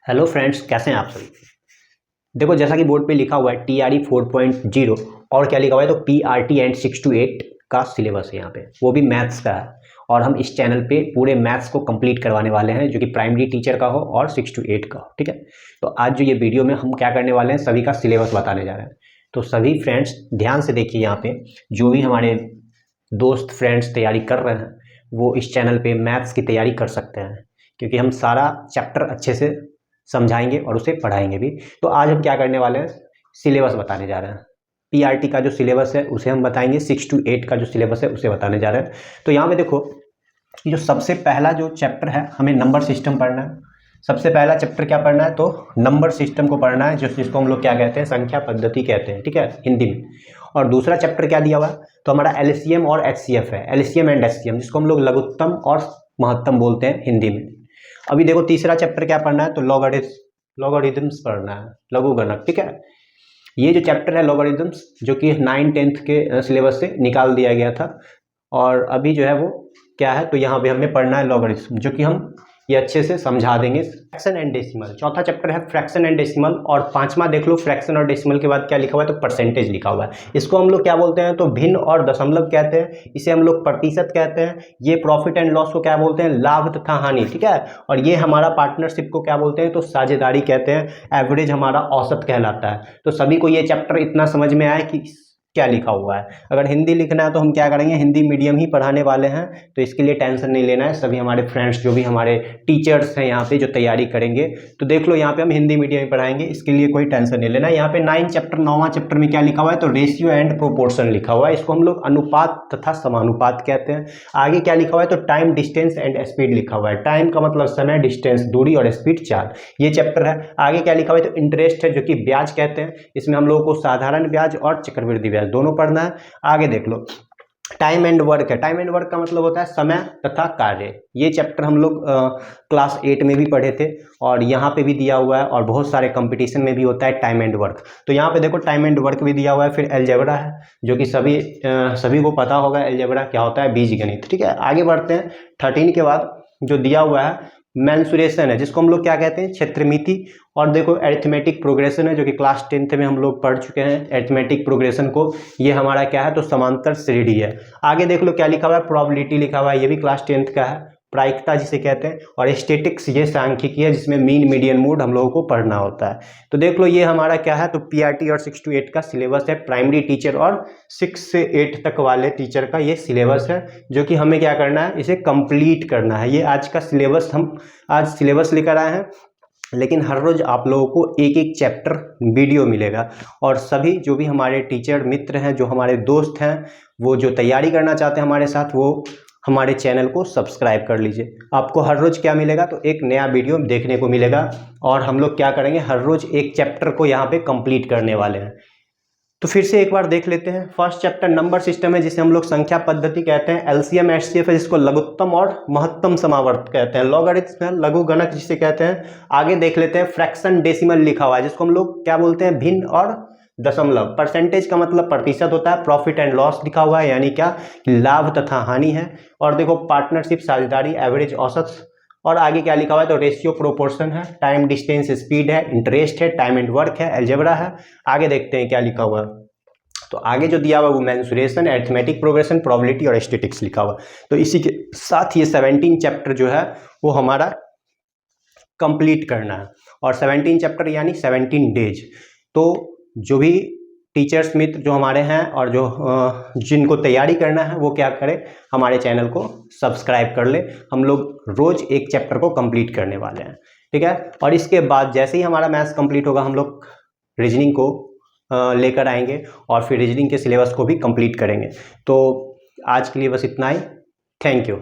Hello friends, कैसे हैं आप सभी। देखो, जैसा कि बोर्ड पे लिखा हुआ है TRE 4.0 और क्या लिखा हुआ है तो PRT एंड 6 to 8 का सिलेबस है यहाँ पे, वो भी मैथ्स का है। और हम इस चैनल पे पूरे मैथ्स को कंप्लीट करवाने वाले हैं, जो कि प्राइमरी टीचर का हो और 6 to 8 का हो। ठीक है, तो आज जो ये वीडियो में हम क्या करने वाले हैं, सभी का सिलेबस बताने जा रहे हैं। तो सभी फ्रेंड्स ध्यान से देखिए, यहाँ पे जो भी हमारे दोस्त फ्रेंड्स तैयारी कर रहे हैं वो इस चैनल पे मैथ्स की तैयारी कर सकते हैं, क्योंकि हम सारा चैप्टर अच्छे से समझाएंगे और उसे पढ़ाएंगे भी। तो आज हम क्या करने वाले हैं, सिलेबस बताने जा रहे हैं। PRT का जो सिलेबस है उसे हम बताएंगे, 6 to 8 का जो सिलेबस है उसे बताने जा रहे हैं। तो यहाँ पे देखो, जो सबसे पहला जो चैप्टर है, हमें नंबर सिस्टम पढ़ना है। सबसे पहला चैप्टर क्या पढ़ना है तो नंबर सिस्टम को पढ़ना है, जिसको हम लोग क्या कहते हैं, संख्या पद्धति कहते हैं। ठीक है, हिंदी में। और दूसरा चैप्टर क्या दिया हुआ है तो हमारा LCM और HCF है, LCM एंड HCM, जिसको हम लोग लघुत्तम और महत्तम बोलते हैं हिंदी में। अभी देखो, तीसरा चैप्टर क्या पढ़ना है तो लॉगरिथम्स पढ़ना है, लघुगणक। ठीक है, ये जो चैप्टर है लॉगरिथम्स, जो कि 9th-10th के सिलेबस से निकाल दिया गया था, और अभी जो है वो क्या है तो यहाँ पे हमें पढ़ना है लॉगरिथम, जो कि हम ये अच्छे से समझा देंगे। फ्रैक्शन एंड डेसिमल, चौथा चैप्टर है फ्रैक्शन एंड डेसिमल। और पांचवा देख लो, फ्रैक्शन और डेसिमल के बाद क्या लिखा हुआ है तो परसेंटेज लिखा हुआ है। इसको हम लोग क्या बोलते हैं तो भिन्न और दशमलव कहते हैं, इसे हम लोग प्रतिशत कहते हैं। ये प्रॉफिट एंड लॉस को क्या बोलते हैं, लाभ तथा हानि। ठीक है, और ये हमारा पार्टनरशिप को क्या बोलते हैं तो साझेदारी कहते हैं। एवरेज हमारा औसत कहलाता है। तो सभी को ये चैप्टर इतना समझ में आया कि क्या लिखा हुआ है। अगर हिंदी लिखना है तो हम क्या करेंगे, हिंदी मीडियम ही पढ़ाने वाले हैं, तो इसके लिए टेंशन नहीं लेना है। सभी हमारे फ्रेंड्स जो भी हमारे टीचर्स हैं यहाँ पे जो तैयारी करेंगे, तो देख लो यहाँ पे हम हिंदी मीडियम ही पढ़ाएंगे, इसके लिए कोई टेंशन नहीं लेना। यहाँ पे 9वां चैप्टर में क्या लिखा हुआ है तो रेशियो एंड प्रोपोर्शन लिखा हुआ है, इसको हम लोग अनुपात तथा समानुपात कहते हैं। आगे क्या लिखा हुआ है तो टाइम, डिस्टेंस एंड स्पीड लिखा हुआ है। टाइम का मतलब समय, डिस्टेंस दूरी, और स्पीड चाल, ये चैप्टर है। आगे क्या लिखा हुआ है तो इंटरेस्ट है, जो कि ब्याज कहते हैं। इसमें हम लोगों को साधारण ब्याज और चक्रवृद्धि ब्याज दोनों पढ़ना है। आगे देख लो, टाइम एंड वर्क है। टाइम एंड वर्क का मतलब होता है समय तथा कार्य। ये चैप्टर हम लोग क्लास 8 में भी पढ़े थे, और यहाँ पे भी दिया हुआ है, और बहुत सारे कंपटीशन में भी होता है टाइम एंड वर्क। तो यहाँ पे देखो, टाइम एंड वर्क भी दिया हुआ है। फिर अलजेब्रा है, जो कि सभी को पता होगा अलजेब्रा क्या होता है, बीजगणित। ठीक है, आगे बढ़ते हैं। 13 के बाद जो दिया हुआ है मेंसुरेशन है, जिसको हम लोग क्या कहते हैं, क्षेत्रमिति। और देखो, अरिथमेटिक प्रोग्रेशन है, जो कि क्लास 10th में हम लोग पढ़ चुके हैं अरिथमेटिक प्रोग्रेशन को। ये हमारा क्या है तो समांतर श्रेणी है। आगे देख लो क्या लिखा हुआ है, प्रोबेबिलिटी लिखा हुआ है, ये भी क्लास 10th का है। प्रायिकता जिसे कहते हैं, और स्टैटिस्टिक्स ये सांख्यिकी है, जिसमें मीन, मीडियन, मोड हम लोगों को पढ़ना होता है। तो देख लो, ये हमारा क्या है तो PRT और 6 to 8 का सिलेबस है। प्राइमरी टीचर और 6 से 8 तक वाले टीचर का ये सिलेबस है, जो कि हमें क्या करना है, इसे कंप्लीट करना है। ये आज का सिलेबस, हम आज सिलेबस लेकर आए हैं, लेकिन हर रोज आप लोगों को एक एक चैप्टर वीडियो मिलेगा। और सभी जो भी हमारे टीचर मित्र हैं, जो हमारे दोस्त हैं, वो जो तैयारी करना चाहते हैं हमारे साथ, वो हमारे चैनल को सब्सक्राइब कर लीजिए। आपको हर रोज क्या मिलेगा तो एक नया वीडियो देखने को मिलेगा, और हम लोग क्या करेंगे, हर रोज एक चैप्टर को यहाँ पे कंप्लीट करने वाले हैं। तो फिर से एक बार देख लेते हैं। फर्स्ट चैप्टर नंबर सिस्टम है, जिसे हम लोग संख्या पद्धति कहते हैं। LCM HCF है, जिसको लघुत्तम और महत्तम समावर्त कहते हैं। लॉगरिथम है, लघुगणक जिसे कहते हैं। आगे देख लेते हैं, फ्रैक्शन डेसिमल लिखा हुआ है, जिसको हम लोग क्या बोलते हैं, भिन्न और दशमलव। परसेंटेज का मतलब प्रतिशत होता है। प्रॉफिट एंड लॉस लिखा हुआ है, यानी क्या, लाभ तथा हानि है। और देखो, पार्टनरशिप, साझेदारी, एवरेज, औसत। और आगे क्या लिखा हुआ है तो रेशियो, प्रोपोर्शन है। टाइम, डिस्टेंस, स्पीड है। इंटरेस्ट है, टाइम एंड वर्क है, अलजेब्रा है। आगे देखते हैं क्या लिखा हुआ है। तो आगे जो दिया हुआ है वो मेंसुरेशन, अरिथमेटिक प्रोग्रेशन, प्रोबेबिलिटी और स्टैटिस्टिक्स लिखा हुआ है। तो इसी के साथ ये 17 चैप्टर जो है वो हमारा कंप्लीट करना है। और 17 चैप्टर यानी 17 डेज। तो जो भी टीचर्स मित्र जो हमारे हैं, और जो जिनको तैयारी करना है, वो क्या करें, हमारे चैनल को सब्सक्राइब कर ले। हम लोग रोज एक चैप्टर को कंप्लीट करने वाले हैं। ठीक है, और इसके बाद जैसे ही हमारा मैथ्स कंप्लीट होगा, हम लोग रीजनिंग को लेकर आएंगे, और फिर रीजनिंग के सिलेबस को भी कंप्लीट करेंगे। तो आज के लिए बस इतना ही। Thank you.